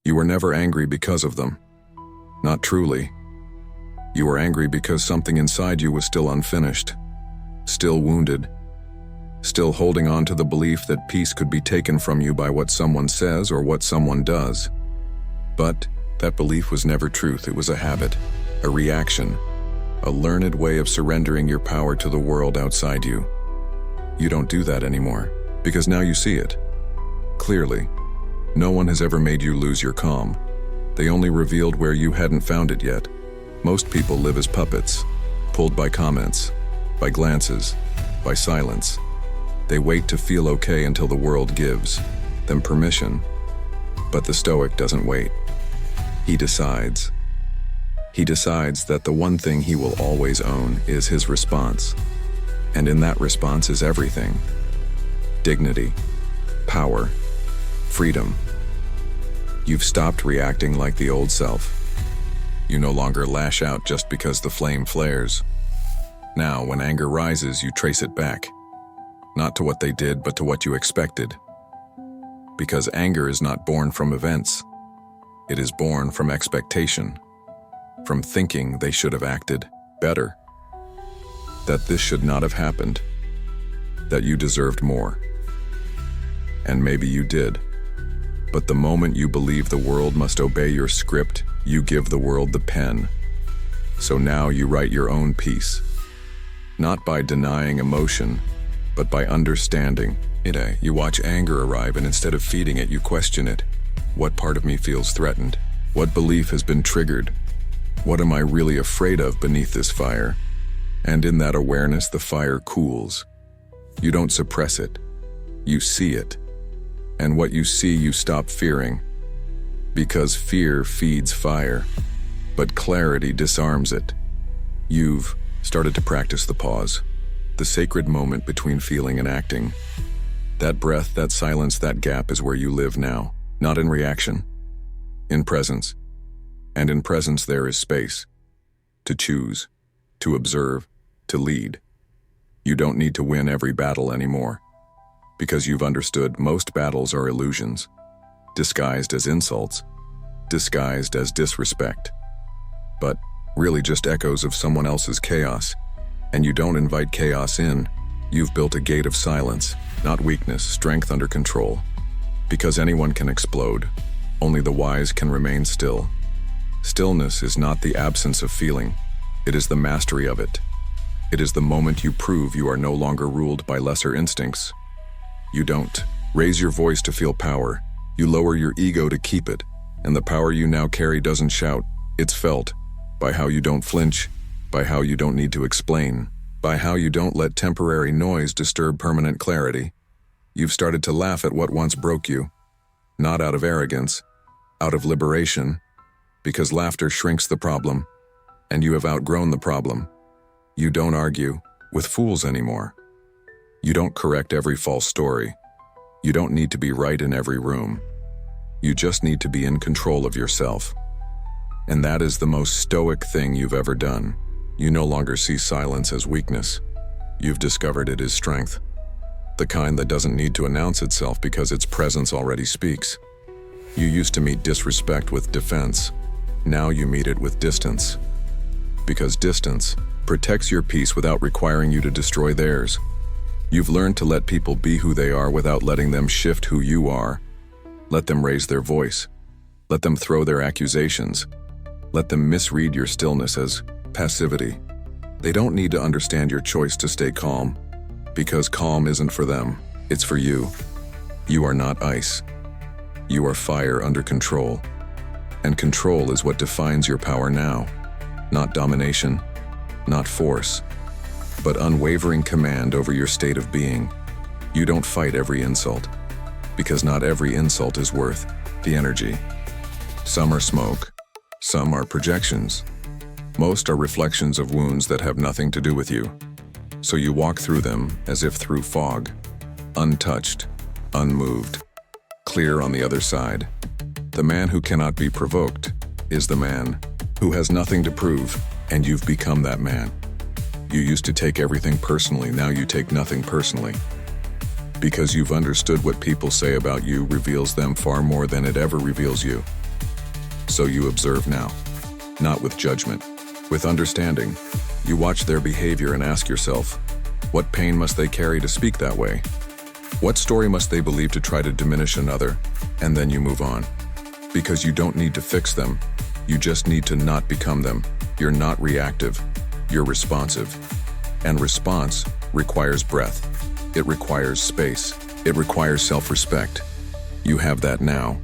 You were never angry because of them. Not truly. You were angry because something inside you was still unfinished, still wounded, still holding on to the belief that peace could be taken from you by what someone says or what someone does. But that belief was never truth. It was a habit, a reaction, a learned way of surrendering your power to the world outside you. You don't do that anymore, because now you see it. Clearly, no one has ever made you lose your calm. They only revealed where you hadn't found it yet. Most people live as puppets, pulled by comments, by glances, by silence. They wait to feel okay until the world gives them permission. But the Stoic doesn't wait. He decides. He decides that the one thing he will always own is his response. And in that response is everything. Dignity, power, freedom. You've stopped reacting like the old self. You no longer lash out just because the flame flares. Now, when anger rises, you trace it back. Not to what they did, but to what you expected. Because anger is not born from events. It is born from expectation. From thinking they should have acted better. That this should not have happened. That you deserved more. And maybe you did. But the moment you believe the world must obey your script, you give the world the pen. So now you write your own piece. Not by denying emotion, but by understanding it. You watch anger arrive, and instead of feeding it, you question it. What part of me feels threatened? What belief has been triggered? What am I really afraid of beneath this fire? And in that awareness, the fire cools. You don't suppress it. You see it. And what you see, you stop fearing. Because fear feeds fire, but clarity disarms it. You've started to practice the pause, the sacred moment between feeling and acting. That breath, that silence, that gap is where you live now, not in reaction, in presence. And in presence there is space, to choose, to observe, to lead. You don't need to win every battle anymore, because you've understood most battles are illusions, disguised as insults, disguised as disrespect, but really just echoes of someone else's chaos. And you don't invite chaos in. You've built a gate of silence, not weakness, strength under control. Because anyone can explode, only the wise can remain still. Stillness is not the absence of feeling, it is the mastery of it. It is the moment you prove you are no longer ruled by lesser instincts. You don't raise your voice to feel power, you lower your ego to keep it, and the power you now carry doesn't shout, it's felt, by how you don't flinch, by how you don't need to explain, by how you don't let temporary noise disturb permanent clarity. You've started to laugh at what once broke you, not out of arrogance, out of liberation, because laughter shrinks the problem, and you have outgrown the problem. You don't argue with fools anymore. You don't correct every false story. You don't need to be right in every room. You just need to be in control of yourself. And that is the most stoic thing you've ever done. You no longer see silence as weakness. You've discovered it is strength. The kind that doesn't need to announce itself because its presence already speaks. You used to meet disrespect with defense. Now you meet it with distance. Because distance protects your peace without requiring you to destroy theirs. You've learned to let people be who they are without letting them shift who you are. Let them raise their voice. Let them throw their accusations. Let them misread your stillness as passivity. They don't need to understand your choice to stay calm, because calm isn't for them, it's for you. You are not ice. You are fire under control. And control is what defines your power now. Not domination, not force, but unwavering command over your state of being. You don't fight every insult, because not every insult is worth the energy. Some are smoke, some are projections. Most are reflections of wounds that have nothing to do with you. So you walk through them as if through fog, untouched, unmoved, clear on the other side. The man who cannot be provoked is the man who has nothing to prove, and you've become that man. You used to take everything personally, now you take nothing personally. Because you've understood what people say about you reveals them far more than it ever reveals you. So you observe now, not with judgment, with understanding. You watch their behavior and ask yourself, what pain must they carry to speak that way? What story must they believe to try to diminish another? And then you move on. Because you don't need to fix them, you just need to not become them. You're not reactive, you're responsive. And response requires breath. It requires space. It requires self-respect. You have that now.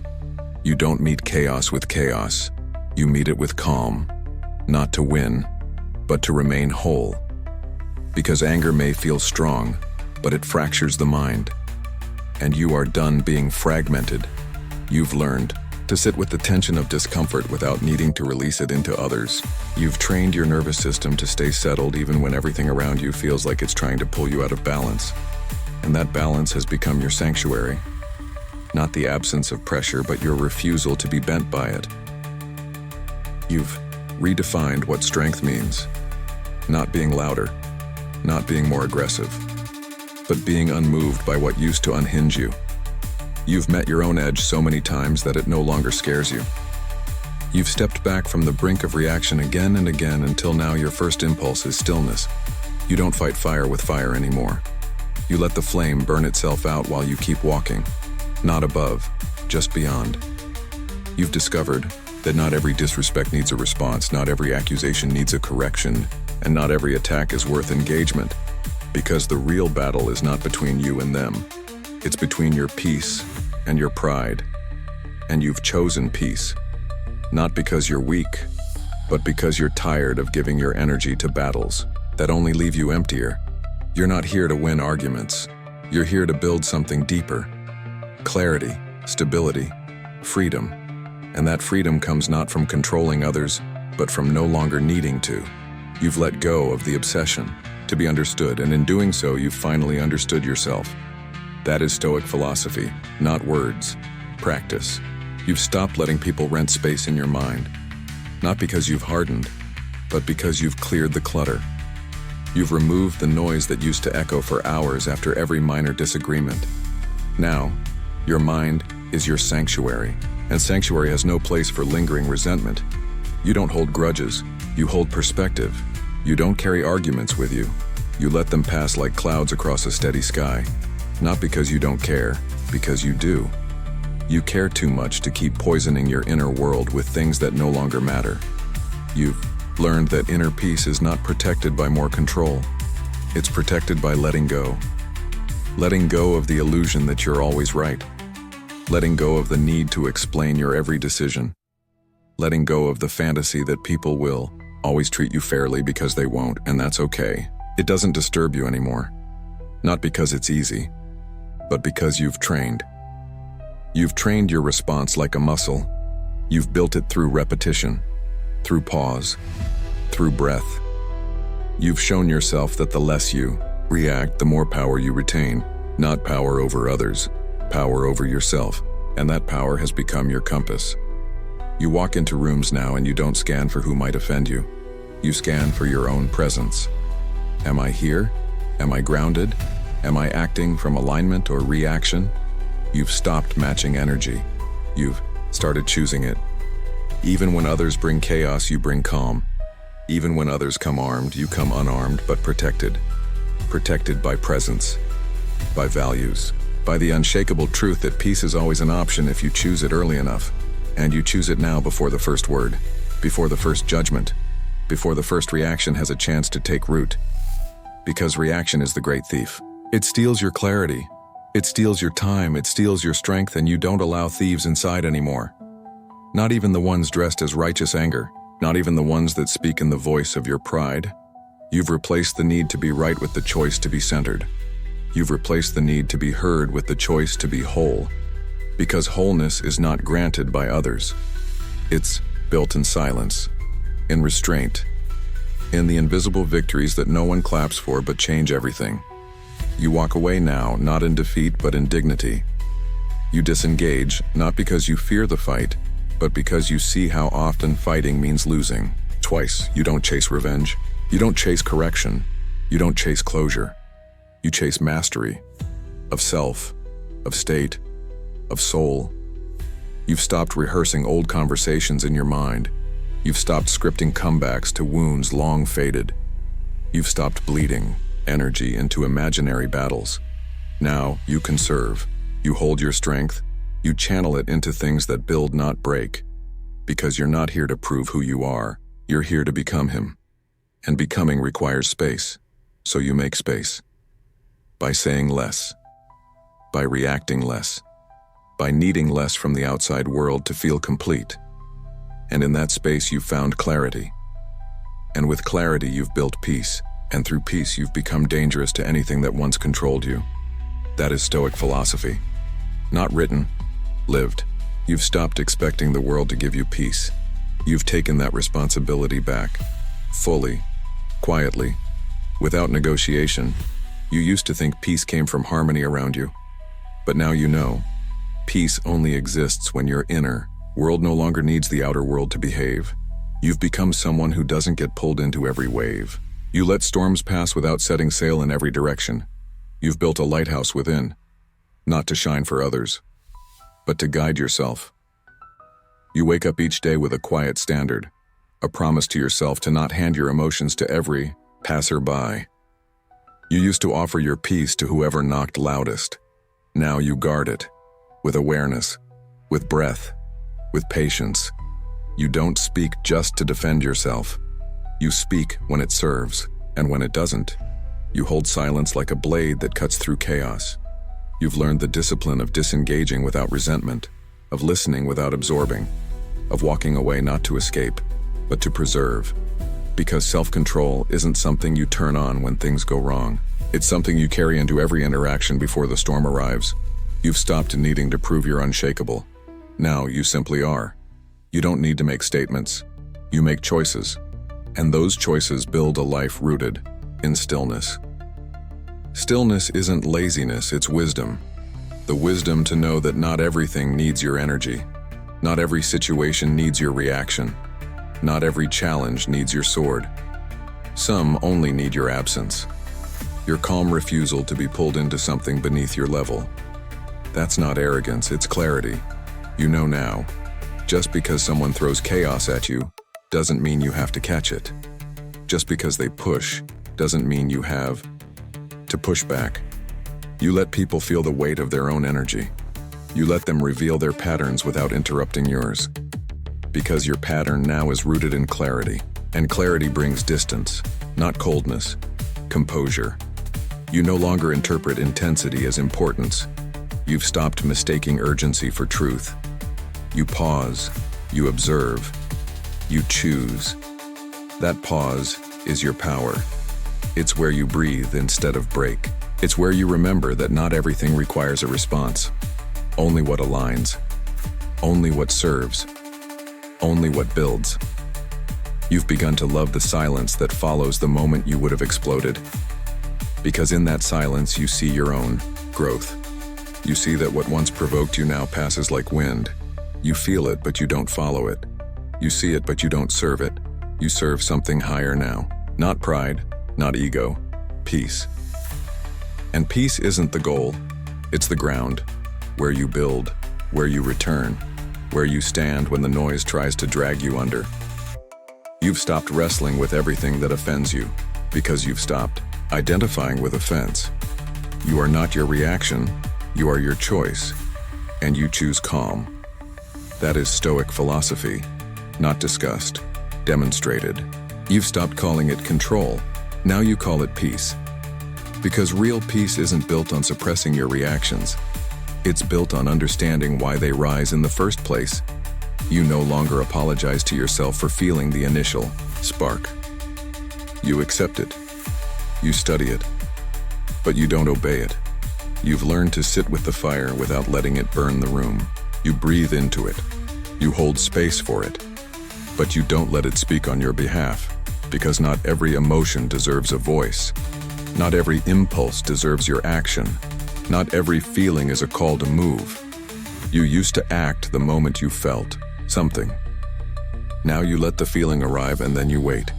You don't meet chaos with chaos. You meet it with calm, not to win, but to remain whole. Because anger may feel strong, but it fractures the mind. And you are done being fragmented. You've learned to sit with the tension of discomfort without needing to release it into others. You've trained your nervous system to stay settled even when everything around you feels like it's trying to pull you out of balance. And that balance has become your sanctuary. Not the absence of pressure, but your refusal to be bent by it. You've redefined what strength means. Not being louder, not being more aggressive, but being unmoved by what used to unhinge you. You've met your own edge so many times that it no longer scares you. You've stepped back from the brink of reaction again and again until now your first impulse is stillness. You don't fight fire with fire anymore. You let the flame burn itself out while you keep walking. Not above, just beyond. You've discovered that not every disrespect needs a response, not every accusation needs a correction, and not every attack is worth engagement. Because the real battle is not between you and them. It's between your peace and your pride. And you've chosen peace. Not because you're weak, but because you're tired of giving your energy to battles that only leave you emptier. You're not here to win arguments. You're here to build something deeper. Clarity, stability, freedom. And that freedom comes not from controlling others, but from no longer needing to. You've let go of the obsession to be understood, and in doing so, you've finally understood yourself. That is Stoic philosophy, not words, practice. You've stopped letting people rent space in your mind, not because you've hardened, but because you've cleared the clutter. You've removed the noise that used to echo for hours after every minor disagreement. Now, your mind is your sanctuary, and sanctuary has no place for lingering resentment. You don't hold grudges, you hold perspective. You don't carry arguments with you. You let them pass like clouds across a steady sky. Not because you don't care, because you do. You care too much to keep poisoning your inner world with things that no longer matter. You've learned that inner peace is not protected by more control. It's protected by letting go. Letting go of the illusion that you're always right. Letting go of the need to explain your every decision. Letting go of the fantasy that people will always treat you fairly because they won't, and that's okay. It doesn't disturb you anymore. Not because it's easy, but because you've trained. You've trained your response like a muscle. You've built it through repetition, through pause, through breath. You've shown yourself that the less you react, the more power you retain. Not power over others, power over yourself, and that power has become your compass. You walk into rooms now and you don't scan for who might offend you. You scan for your own presence. Am I here? Am I grounded? Am I acting from alignment or reaction? You've stopped matching energy. You've started choosing it. Even when others bring chaos, you bring calm. Even when others come armed, you come unarmed but protected. Protected by presence, by values, by the unshakable truth that peace is always an option if you choose it early enough. And you choose it now before the first word, before the first judgment, before the first reaction has a chance to take root. Because reaction is the great thief. It steals your clarity. It steals your time. It steals your strength, and you don't allow thieves inside anymore. Not even the ones dressed as righteous anger. Not even the ones that speak in the voice of your pride. You've replaced the need to be right with the choice to be centered. You've replaced the need to be heard with the choice to be whole. Because wholeness is not granted by others. It's built in silence, in restraint, in the invisible victories that no one claps for but change everything. You walk away now, not in defeat but in dignity. You disengage, not because you fear the fight, but because you see how often fighting means losing. Twice, you don't chase revenge. You don't chase correction. You don't chase closure. You chase mastery of self, of state, of soul. You've stopped rehearsing old conversations in your mind. You've stopped scripting comebacks to wounds long faded. You've stopped bleeding energy into imaginary battles. Now you conserve. You hold your strength. You channel it into things that build, not break. Because you're not here to prove who you are. You're here to become him. And becoming requires space. So you make space. By saying less. By reacting less. By needing less from the outside world to feel complete. And in that space you've found clarity. And with clarity you've built peace. And through peace you've become dangerous to anything that once controlled you. That is Stoic philosophy. Not written, lived. You've stopped expecting the world to give you peace. You've taken that responsibility back. Fully. Quietly. Without negotiation. You used to think peace came from harmony around you. But now you know. Peace only exists when your inner world no longer needs the outer world to behave. You've become someone who doesn't get pulled into every wave. You let storms pass without setting sail in every direction. You've built a lighthouse within, not to shine for others, but to guide yourself. You wake up each day with a quiet standard, a promise to yourself to not hand your emotions to every passerby. You used to offer your peace to whoever knocked loudest. Now you guard it, with awareness, with breath, with patience. You don't speak just to defend yourself. You speak when it serves, and when it doesn't, you hold silence like a blade that cuts through chaos. You've learned the discipline of disengaging without resentment, of listening without absorbing, of walking away not to escape, but to preserve. Because self-control isn't something you turn on when things go wrong. It's something you carry into every interaction before the storm arrives. You've stopped needing to prove you're unshakable. Now you simply are. You don't need to make statements. You make choices. And those choices build a life rooted in stillness. Stillness isn't laziness, it's wisdom. The wisdom to know that not everything needs your energy. Not every situation needs your reaction. Not every challenge needs your sword. Some only need your absence. Your calm refusal to be pulled into something beneath your level. That's not arrogance, it's clarity. You know now. Just because someone throws chaos at you doesn't mean you have to catch it. Just because they push doesn't mean you have to push back. You let people feel the weight of their own energy. You let them reveal their patterns without interrupting yours. Because your pattern now is rooted in clarity. And clarity brings distance, not coldness, composure. You no longer interpret intensity as importance. You've stopped mistaking urgency for truth. You pause, you observe, you choose. That pause is your power. It's where you breathe instead of break. It's where you remember that not everything requires a response. Only what aligns. Only what serves. Only what builds. You've begun to love the silence that follows the moment you would have exploded. Because in that silence you see your own growth. You see that what once provoked you now passes like wind. You feel it, but you don't follow it. You see it, but you don't serve it. You serve something higher now. Not pride, not ego, peace. And peace isn't the goal, it's the ground. Where you build, where you return, where you stand when the noise tries to drag you under. You've stopped wrestling with everything that offends you, because you've stopped identifying with offense. You are not your reaction, you are your choice, and you choose calm. That is Stoic philosophy, not discussed, demonstrated. You've stopped calling it control, now you call it peace. Because real peace isn't built on suppressing your reactions. It's built on understanding why they rise in the first place. You no longer apologize to yourself for feeling the initial spark. You accept it. You study it. But you don't obey it. You've learned to sit with the fire without letting it burn the room. You breathe into it. You hold space for it. But you don't let it speak on your behalf, because not every emotion deserves a voice. Not every impulse deserves your action. Not every feeling is a call to move. You used to act the moment you felt something. Now you let the feeling arrive and then you wait.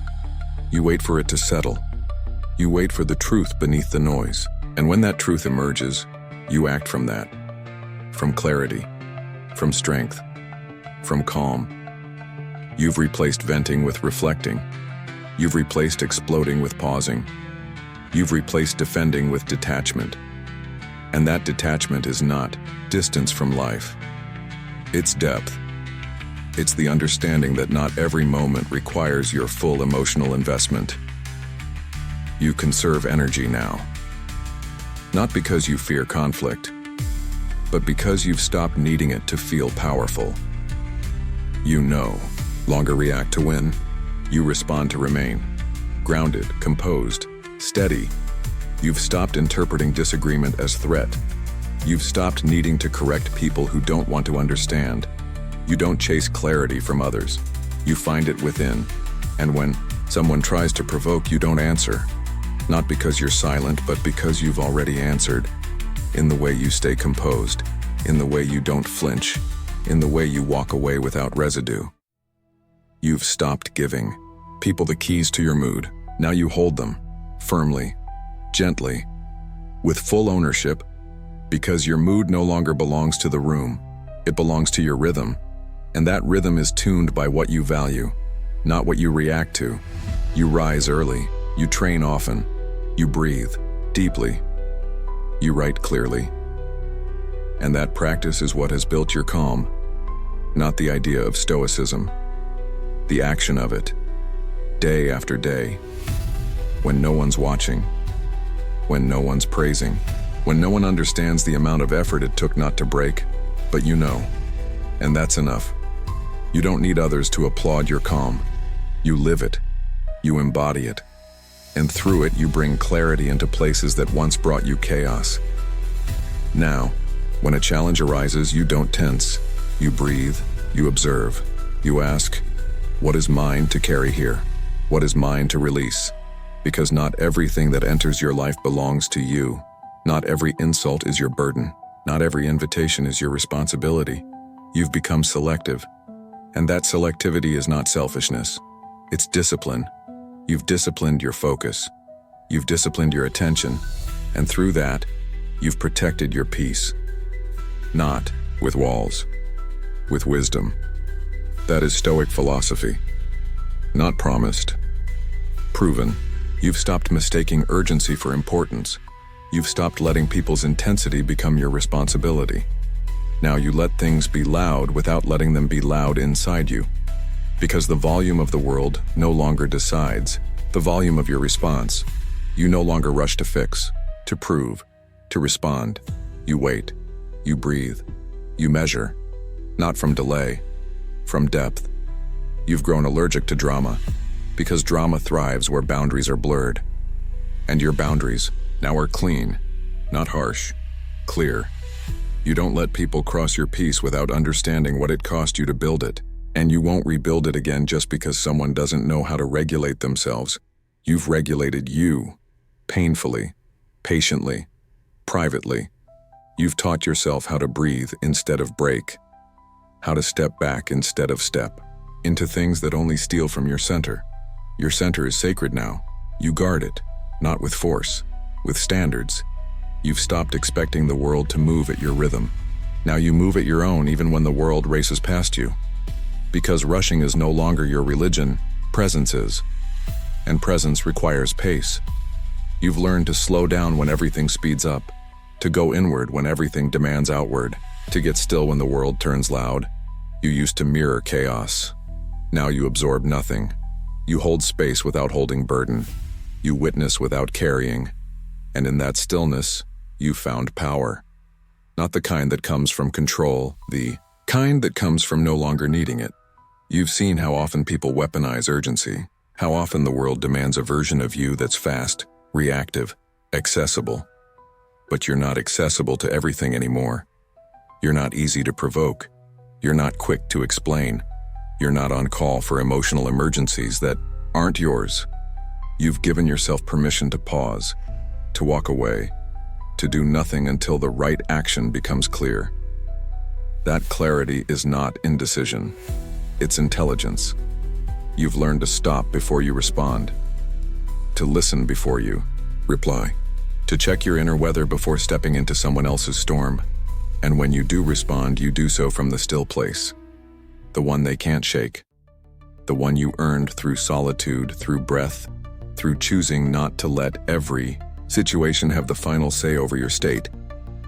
You wait for it to settle. You wait for the truth beneath the noise. And when that truth emerges, you act from that. From clarity. From strength. from calm. You've replaced venting with reflecting. You've replaced exploding with pausing. You've replaced defending with detachment. And that detachment is not distance from life. It's depth. It's the understanding that not every moment requires your full emotional investment. You conserve energy now. Not because you fear conflict, but because you've stopped needing it to feel powerful. You no longer react to win. You respond to remain. Grounded, composed, steady. You've stopped interpreting disagreement as threat. You've stopped needing to correct people who don't want to understand. You don't chase clarity from others. You find it within. And when someone tries to provoke, you don't answer. Not because you're silent, but because you've already answered. In the way you stay composed, in the way you don't flinch, in the way you walk away without residue. You've stopped giving people the keys to your mood. Now you hold them, firmly, gently, with full ownership, because your mood no longer belongs to the room. It belongs to your rhythm, and that rhythm is tuned by what you value, not what you react to. You rise early, you train often, you breathe deeply, you write clearly. And that practice is what has built your calm, not the idea of Stoicism, the action of it, day after day, when no one's watching, when no one's praising, when no one understands the amount of effort it took not to break, but you know, and that's enough. You don't need others to applaud your calm. You live it, you embody it, and through it you bring clarity into places that once brought you chaos. Now, when a challenge arises, you don't tense, you breathe, you observe, you ask, what is mine to carry here? What is mine to release? Because not everything that enters your life belongs to you. Not every insult is your burden. Not every invitation is your responsibility. You've become selective. And that selectivity is not selfishness. It's discipline. You've disciplined your focus. You've disciplined your attention. And through that, you've protected your peace. Not with walls, with wisdom. That is Stoic philosophy. Not promised, proven. You've stopped mistaking urgency for importance. You've stopped letting people's intensity become your responsibility. Now you let things be loud without letting them be loud inside you. Because the volume of the world no longer decides the volume of your response. You no longer rush to fix, to prove, to respond. You wait, you breathe, you measure, not from delay, from depth. You've grown allergic to drama, because drama thrives where boundaries are blurred. And your boundaries now are clean, not harsh, clear. You don't let people cross your peace without understanding what it cost you to build it. And you won't rebuild it again just because someone doesn't know how to regulate themselves. You've regulated you, painfully, patiently, privately. You've taught yourself how to breathe instead of break, how to step back instead of step, into things that only steal from your center. Your center is sacred now. You guard it, not with force, with standards. You've stopped expecting the world to move at your rhythm. Now you move at your own even when the world races past you. Because rushing is no longer your religion, presence is. And presence requires pace. You've learned to slow down when everything speeds up, to go inward when everything demands outward, to get still when the world turns loud. You used to mirror chaos. Now you absorb nothing. You hold space without holding burden. You witness without carrying. And in that stillness, you found power. Not the kind that comes from control, the kind that comes from no longer needing it. You've seen how often people weaponize urgency, how often the world demands a version of you that's fast, reactive, accessible. But you're not accessible to everything anymore. You're not easy to provoke. You're not quick to explain. You're not on call for emotional emergencies that aren't yours. You've given yourself permission to pause, to walk away, to do nothing until the right action becomes clear. That clarity is not indecision. It's intelligence. You've learned to stop before you respond, to listen before you reply, to check your inner weather before stepping into someone else's storm. And when you do respond, you do so from the still place. the one they can't shake, the one you earned through solitude, through breath, through choosing not to let every situation have the final say over your state.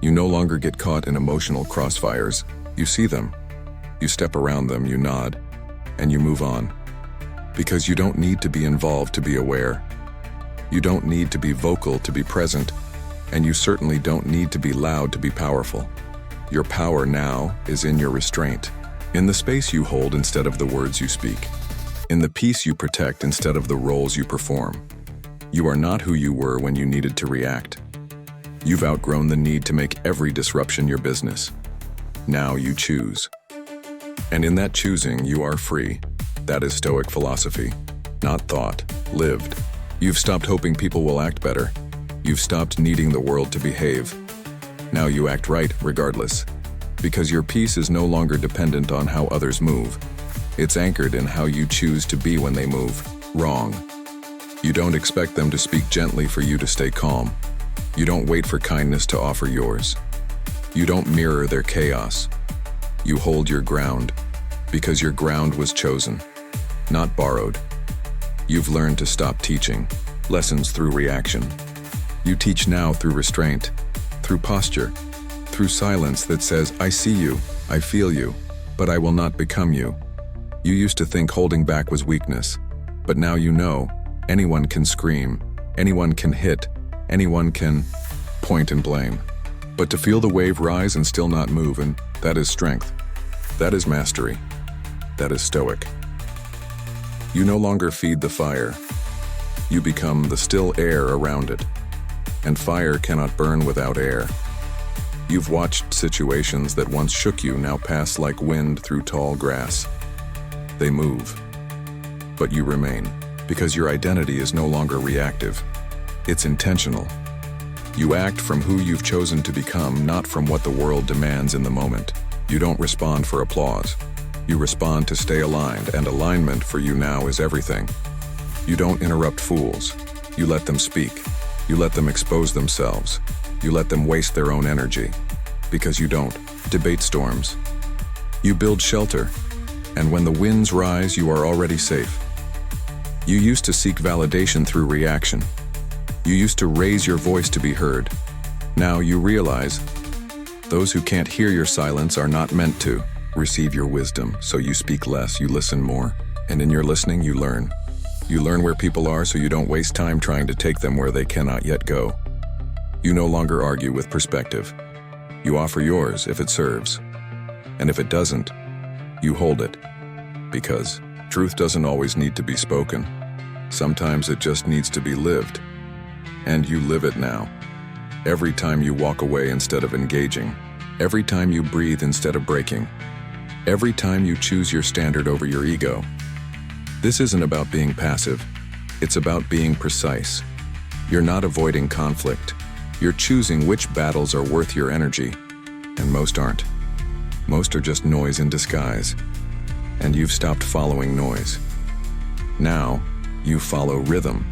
You no longer get caught in emotional crossfires. You see them, you step around them, you nod, and you move on. Because you don't need to be involved to be aware. You don't need to be vocal to be present, and you certainly don't need to be loud to be powerful. Your power now is in your restraint, in the space you hold instead of the words you speak, in the peace you protect instead of the roles you perform. You are not who you were when you needed to react. You've outgrown the need to make every disruption your business. Now you choose. And in that choosing, you are free. That is Stoic philosophy, not thought, lived. You've stopped hoping people will act better. You've stopped needing the world to behave. Now you act right regardless, because your peace is no longer dependent on how others move. It's anchored in how you choose to be when they move. Wrong. You don't expect them to speak gently for you to stay calm. You don't wait for kindness to offer yours. You don't mirror their chaos. You hold your ground, because your ground was chosen, not borrowed. You've learned to stop teaching lessons through reaction. You teach now through restraint, through posture, through silence that says, I see you, I feel you, but I will not become you. You used to think holding back was weakness, but now you know anyone can scream, anyone can hit, anyone can point and blame. But to feel the wave rise and still not move, and that is strength. That is mastery. That is Stoic. You no longer feed the fire. You become the still air around it. And fire cannot burn without air. You've watched situations that once shook you now pass like wind through tall grass. They move. But you remain, because your identity is no longer reactive. It's intentional. You act from who you've chosen to become, not from what the world demands in the moment. You don't respond for applause. You respond to stay aligned, and alignment for you now is everything. You don't interrupt fools. You let them speak. You let them expose themselves. You let them waste their own energy. Because you don't debate storms. You build shelter, and when the winds rise, you are already safe. You used to seek validation through reaction. You used to raise your voice to be heard. Now you realize those who can't hear your silence are not meant to receive your wisdom, so you speak less, you listen more, and in your listening you learn. You learn where people are so you don't waste time trying to take them where they cannot yet go. You no longer argue with perspective. You offer yours if it serves. And if it doesn't, you hold it. Because truth doesn't always need to be spoken. Sometimes it just needs to be lived. And you live it now. Every time you walk away instead of engaging. Every time you breathe instead of breaking. Every time you choose your standard over your ego. This isn't about being passive. It's about being precise. You're not avoiding conflict. You're choosing which battles are worth your energy. And most aren't. Most are just noise in disguise. And you've stopped following noise. Now, you follow rhythm.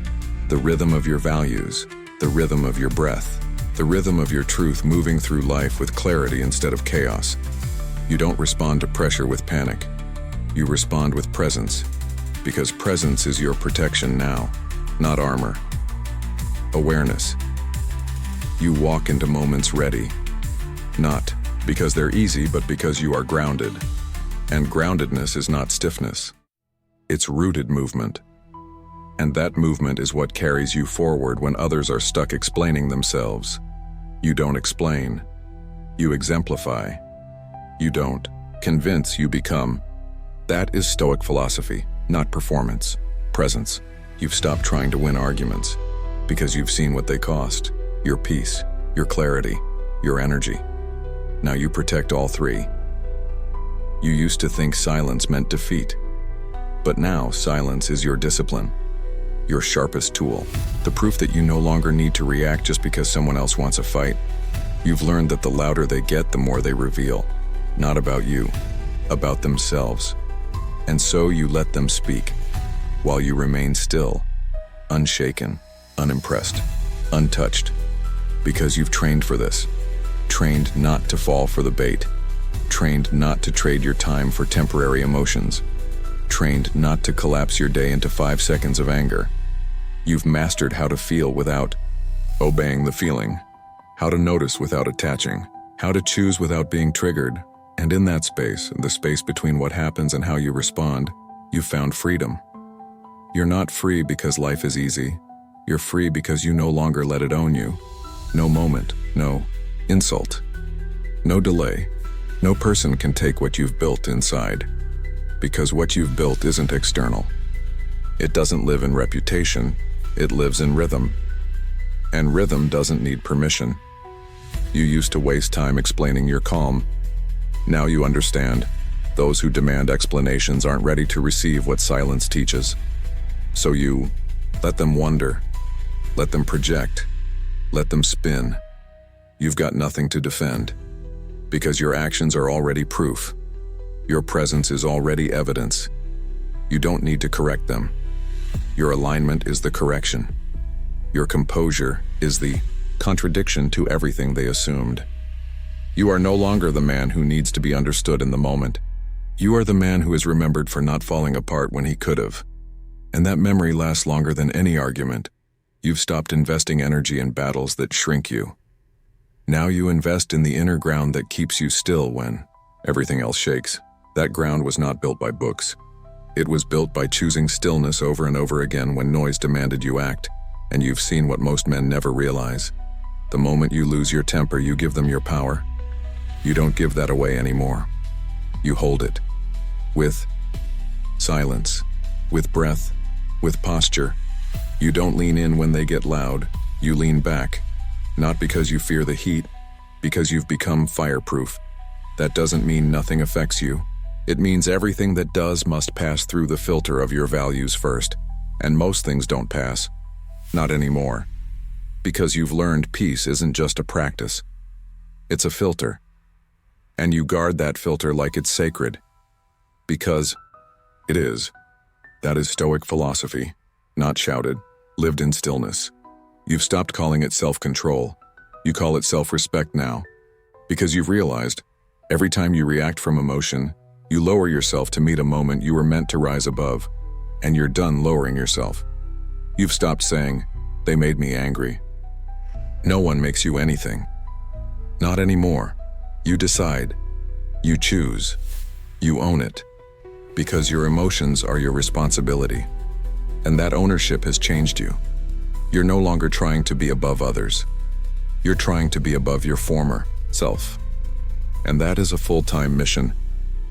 The rhythm of your values. The rhythm of your breath. The rhythm of your truth moving through life with clarity instead of chaos. You don't respond to pressure with panic. You respond with presence. Because presence is your protection now, not armor. Awareness. You walk into moments ready. Not because they're easy, but because you are grounded. And groundedness is not stiffness. It's rooted movement. And that movement is what carries you forward when others are stuck explaining themselves. You don't explain. You exemplify. You don't convince, you become. That is Stoic philosophy, not performance. Presence. You've stopped trying to win arguments because you've seen what they cost. Your peace, your clarity, your energy. Now you protect all three. You used to think silence meant defeat. But now silence is your discipline, your sharpest tool, the proof that you no longer need to react just because someone else wants a fight. You've learned that the louder they get, the more they reveal. Not about you, about themselves. And so you let them speak, while you remain still, unshaken, unimpressed, untouched. Because you've trained for this. Trained not to fall for the bait. trained not to trade your time for temporary emotions, trained not to collapse your day into 5 seconds of anger. You've mastered how to feel without obeying the feeling, how to notice without attaching, how to choose without being triggered. And in that space, the space between what happens and how you respond, you've found freedom. You're not free because life is easy. You're free because you no longer let it own you. No moment, no insult, no delay. No person can take what you've built inside, because what you've built isn't external. It doesn't live in reputation, it lives in rhythm. And rhythm doesn't need permission. You used to waste time explaining your calm. Now you understand. Those who demand explanations aren't ready to receive what silence teaches. So you let them wonder, let them project, let them spin. You've got nothing to defend, because your actions are already proof. Your presence is already evidence. You don't need to correct them. Your alignment is the correction. Your composure is the contradiction to everything they assumed. You are no longer the man who needs to be understood in the moment. You are the man who is remembered for not falling apart when he could have. And that memory lasts longer than any argument. You've stopped investing energy in battles that shrink you. Now you invest in the inner ground that keeps you still when everything else shakes. That ground was not built by books. It was built by choosing stillness over and over again when noise demanded you act. And you've seen what most men never realize. The moment you lose your temper, you give them your power. You don't give that away anymore. You hold it. With silence, with breath, with posture. You don't lean in when they get loud. You lean back. Not because you fear the heat, because you've become fireproof. That doesn't mean nothing affects you. It means everything that does must pass through the filter of your values first. And most things don't pass. Not anymore. Because you've learned peace isn't just a practice. It's a filter. And you guard that filter like it's sacred. Because it is. That is Stoic philosophy. Not shouted, lived in stillness. You've stopped calling it self-control. You call it self-respect now. Because you've realized, every time you react from emotion, you lower yourself to meet a moment you were meant to rise above. And you're done lowering yourself. You've stopped saying, "They made me angry." No one makes you anything. Not anymore. You decide. You choose. You own it. Because your emotions are your responsibility. And that ownership has changed you. You're no longer trying to be above others. You're trying to be above your former self. And that is a full-time mission.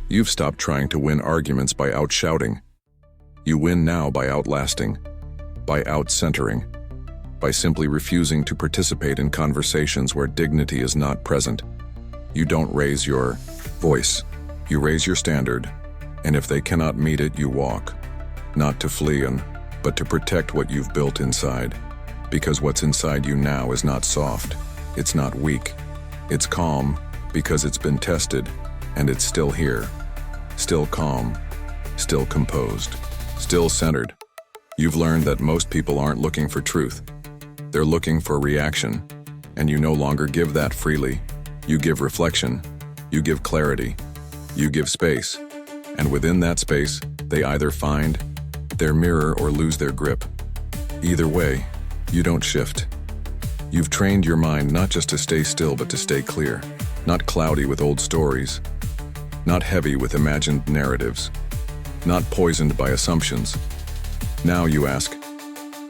You've stopped trying to win arguments by outshouting. You win now by outlasting, by out-centering, by simply refusing to participate in conversations where dignity is not present. You don't raise your voice. You raise your standard. And if they cannot meet it, you walk. Not to flee but to protect what you've built inside. Because what's inside you now is not soft. It's not weak. It's calm because it's been tested, and it's still here. Still calm. Still composed. Still centered. You've learned that most people aren't looking for truth. They're looking for reaction. And you no longer give that freely. You give reflection. You give clarity. You give space. And within that space, they either find their mirror or lose their grip. Either way, you don't shift. You've trained your mind not just to stay still but to stay clear, not cloudy with old stories, not heavy with imagined narratives, not poisoned by assumptions. Now you ask,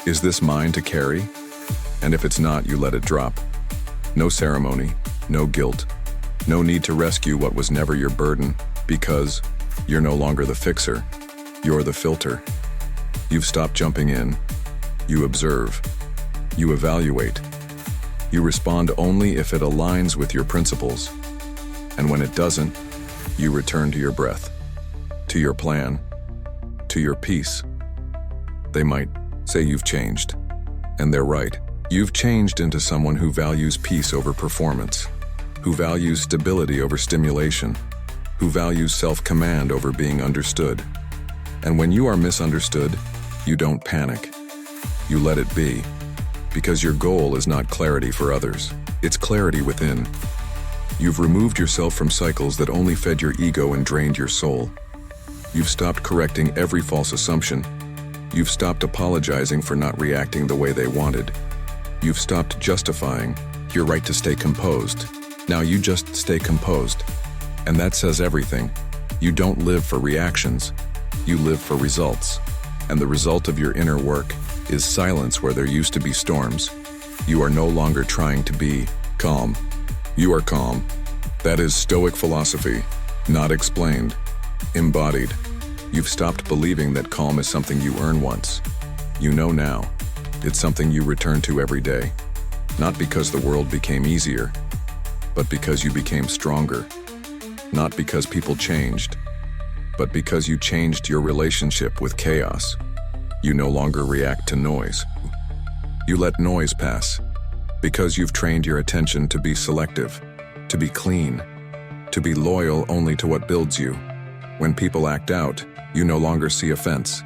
is this mine to carry? And if it's not, you let it drop. No ceremony, no guilt, no need to rescue what was never your burden, because you're no longer the fixer, you're the filter. You've stopped jumping in. You observe. You evaluate. You respond only if it aligns with your principles. And when it doesn't, you return to your breath, to your plan, to your peace. They might say you've changed. And they're right. You've changed into someone who values peace over performance, who values stability over stimulation, who values self-command over being understood. And when you are misunderstood, you don't panic. You let it be. Because your goal is not clarity for others. It's clarity within. You've removed yourself from cycles that only fed your ego and drained your soul. You've stopped correcting every false assumption. You've stopped apologizing for not reacting the way they wanted. You've stopped justifying your right to stay composed. Now you just stay composed. And that says everything. You don't live for reactions. You live for results. And the result of your inner work is silence where there used to be storms. You are no longer trying to be calm. You are calm. That is Stoic philosophy, not explained, embodied. You've stopped believing that calm is something you earn once. You know now. It's something you return to every day. Not because the world became easier, but because you became stronger. Not because people changed, but because you changed your relationship with chaos. You no longer react to noise. You let noise pass, because you've trained your attention to be selective, to be clean, to be loyal only to what builds you. When people act out, you no longer see offense.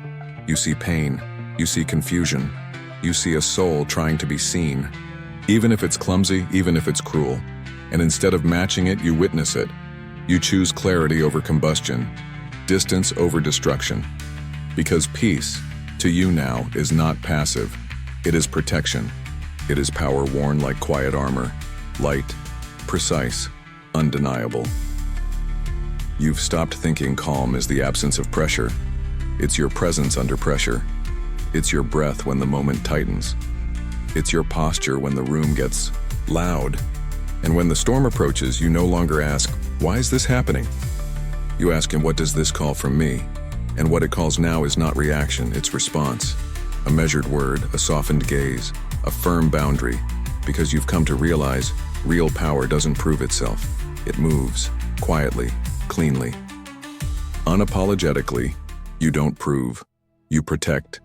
You see pain. You see confusion. You see a soul trying to be seen. Even if it's clumsy, even if it's cruel. And instead of matching it, you witness it. You choose clarity over combustion, distance over destruction. Because peace, to you now, is not passive. It is protection. It is power worn like quiet armor, light, precise, undeniable. You've stopped thinking calm is the absence of pressure. It's your presence under pressure. It's your breath when the moment tightens. It's your posture when the room gets loud. And when the storm approaches, you no longer ask, "Why is this happening?" You ask him, "What does this call from me?" And what it calls now is not reaction, it's response. A measured word, a softened gaze, a firm boundary, because you've come to realize real power doesn't prove itself. It moves, quietly, cleanly. Unapologetically, you don't prove. You protect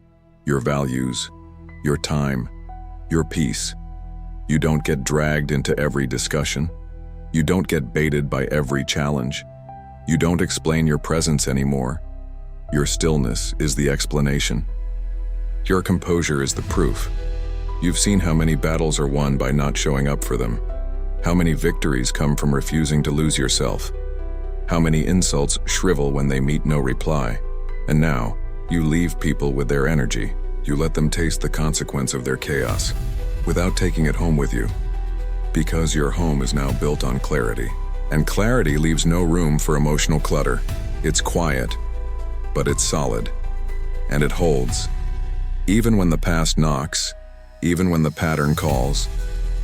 your values, your time, your peace. You don't get dragged into every discussion. You don't get baited by every challenge. You don't explain your presence anymore. Your stillness is the explanation. Your composure is the proof. You've seen how many battles are won by not showing up for them. How many victories come from refusing to lose yourself. How many insults shrivel when they meet no reply. And now, you leave people with their energy. You let them taste the consequence of their chaos, without taking it home with you. Because your home is now built on clarity. And clarity leaves no room for emotional clutter. It's quiet, but it's solid. And it holds. Even when the past knocks, even when the pattern calls,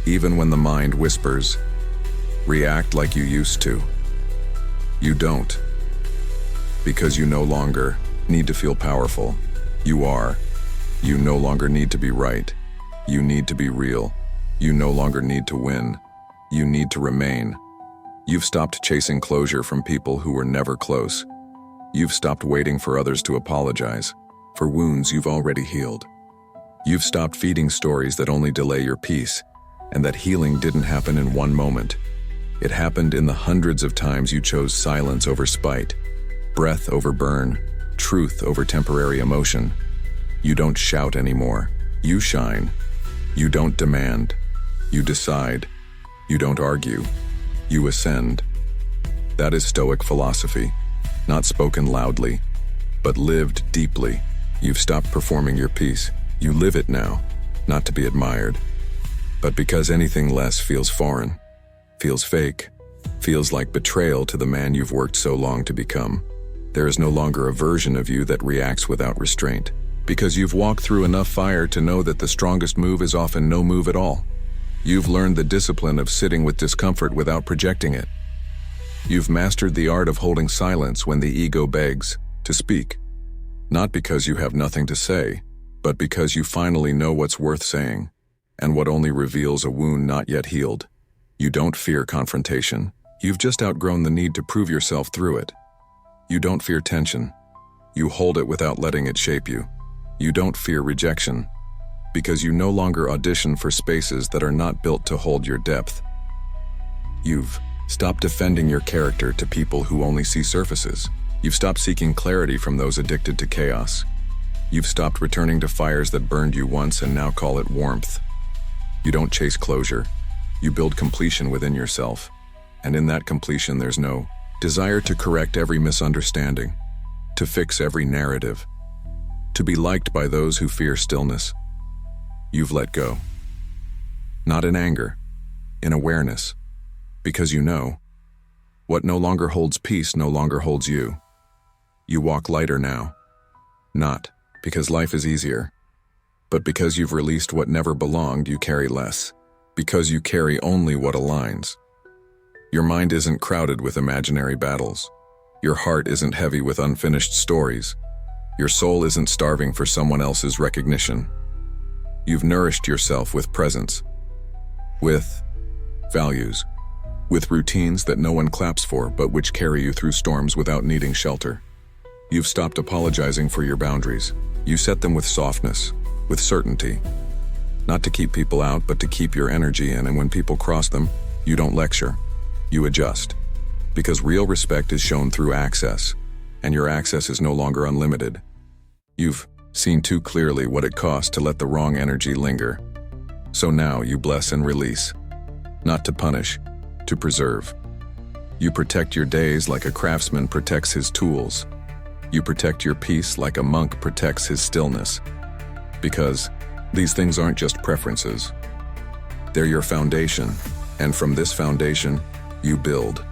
even when the mind whispers, react like you used to. You don't. Because you no longer need to feel powerful. You are. You no longer need to be right. You need to be real. You no longer need to win. You need to remain. You've stopped chasing closure from people who were never close. You've stopped waiting for others to apologize for wounds you've already healed. You've stopped feeding stories that only delay your peace, and that healing didn't happen in one moment. It happened in the hundreds of times you chose silence over spite, breath over burn, truth over temporary emotion. You don't shout anymore. You shine. You don't demand. You decide. You don't argue. You ascend. That is Stoic philosophy, not spoken loudly, but lived deeply. You've stopped performing your piece. You live it now, not to be admired, but because anything less feels foreign, feels fake, feels like betrayal to the man you've worked so long to become. There is no longer a version of you that reacts without restraint, because you've walked through enough fire to know that the strongest move is often no move at all. You've learned the discipline of sitting with discomfort without projecting it. You've mastered the art of holding silence when the ego begs to speak, not because you have nothing to say, but because you finally know what's worth saying, and what only reveals a wound not yet healed. You don't fear confrontation. You've just outgrown the need to prove yourself through it. You don't fear tension. You hold it without letting it shape you. You don't fear rejection, because you no longer audition for spaces that are not built to hold your depth. You've stopped defending your character to people who only see surfaces. You've stopped seeking clarity from those addicted to chaos. You've stopped returning to fires that burned you once and now call it warmth. You don't chase closure. You build completion within yourself. And in that completion, there's no desire to correct every misunderstanding, to fix every narrative, to be liked by those who fear stillness. You've let go. Not in anger, in awareness, because you know what no longer holds peace no longer holds you. You walk lighter now, not because life is easier, but because you've released what never belonged. You carry less, because you carry only what aligns. Your mind isn't crowded with imaginary battles. Your heart isn't heavy with unfinished stories. Your soul isn't starving for someone else's recognition. You've nourished yourself with presence, with values, with routines that no one claps for but which carry you through storms without needing shelter. You've stopped apologizing for your boundaries. You set them with softness, with certainty. Not to keep people out, but to keep your energy in, and when people cross them, you don't lecture. You adjust. Because real respect is shown through access, and your access is no longer unlimited. You've seen too clearly what it costs to let the wrong energy linger. So now you bless and release. Not to punish, to preserve. You protect your days like a craftsman protects his tools. You protect your peace like a monk protects his stillness. Because these things aren't just preferences. They're your foundation, and from this foundation, you build.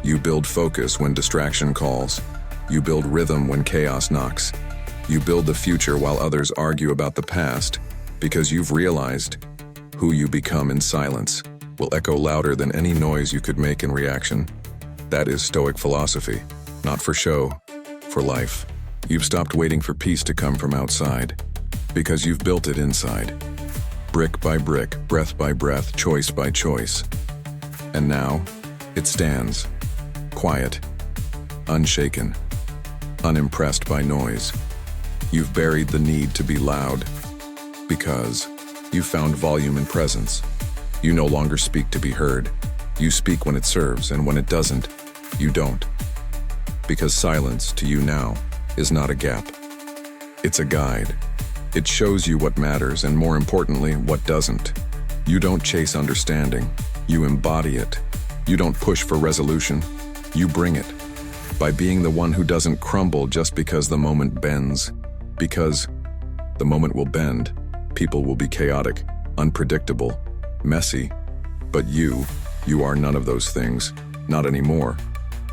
You build focus when distraction calls. You build rhythm when chaos knocks. You build the future while others argue about the past, because you've realized who you become in silence will echo louder than any noise you could make in reaction. That is Stoic philosophy, not for show, for life. You've stopped waiting for peace to come from outside, because you've built it inside. Brick by brick, breath by breath, choice by choice. And now, it stands, quiet, unshaken, unimpressed by noise. You've buried the need to be loud, because you found volume in presence. You no longer speak to be heard. You speak when it serves, and when it doesn't, you don't. Because silence, to you now, is not a gap. It's a guide. It shows you what matters, and more importantly, what doesn't. You don't chase understanding. You embody it. You don't push for resolution. You bring it. By being the one who doesn't crumble just because the moment bends. Because the moment will bend. People will be chaotic, unpredictable, messy. But you are none of those things. Not anymore.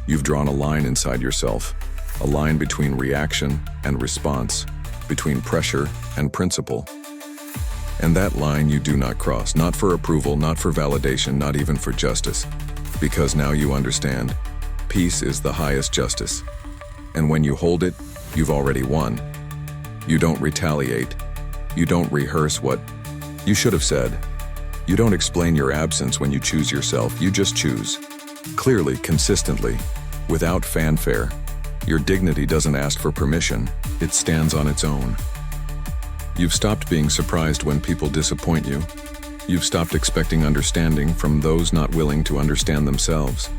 You've drawn a line inside yourself. A line between reaction and response. Between pressure and principle. And that line you do not cross, not for approval, not for validation, not even for justice. Because now you understand, peace is the highest justice. And when you hold it, you've already won. You don't retaliate. You don't rehearse what you should have said. You don't explain your absence when you choose yourself, you just choose. Clearly, consistently, without fanfare. Your dignity doesn't ask for permission, it stands on its own. You've stopped being surprised when people disappoint you. You've stopped expecting understanding from those not willing to understand themselves.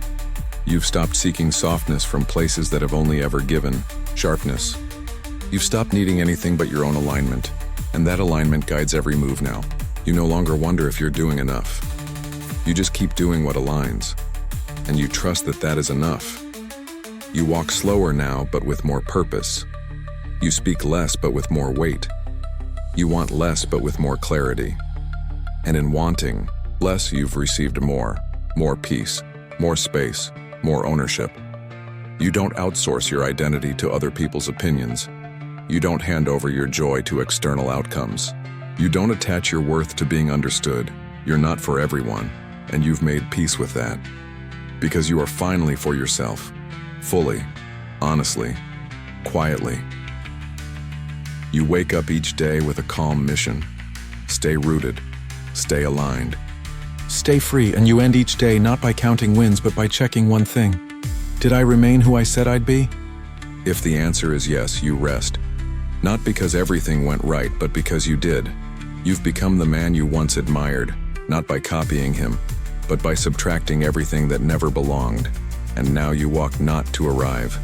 You've stopped seeking softness from places that have only ever given sharpness. You've stopped needing anything but your own alignment, and that alignment guides every move now. You no longer wonder if you're doing enough. You just keep doing what aligns, and you trust that that is enough. You walk slower now, but with more purpose. You speak less, but with more weight. You want less, but with more clarity. And in wanting less, you've received more peace, more space, more ownership. You don't outsource your identity to other people's opinions. You don't hand over your joy to external outcomes. You don't attach your worth to being understood. You're not for everyone, and you've made peace with that. Because you are finally for yourself, fully, honestly, quietly. You wake up each day with a calm mission. Stay rooted, stay aligned. Stay free, and you end each day not by counting wins, but by checking one thing. Did I remain who I said I'd be? If the answer is yes, you rest. Not because everything went right, but because you did. You've become the man you once admired, not by copying him, but by subtracting everything that never belonged. And now you walk not to arrive,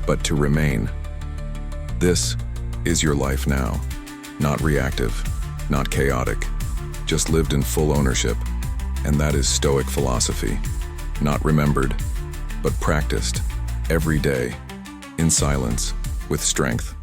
but to remain. This is your life now. Not reactive, not chaotic, just lived in full ownership. And that is Stoic philosophy. not remembered, but practiced every day, in silence, with strength.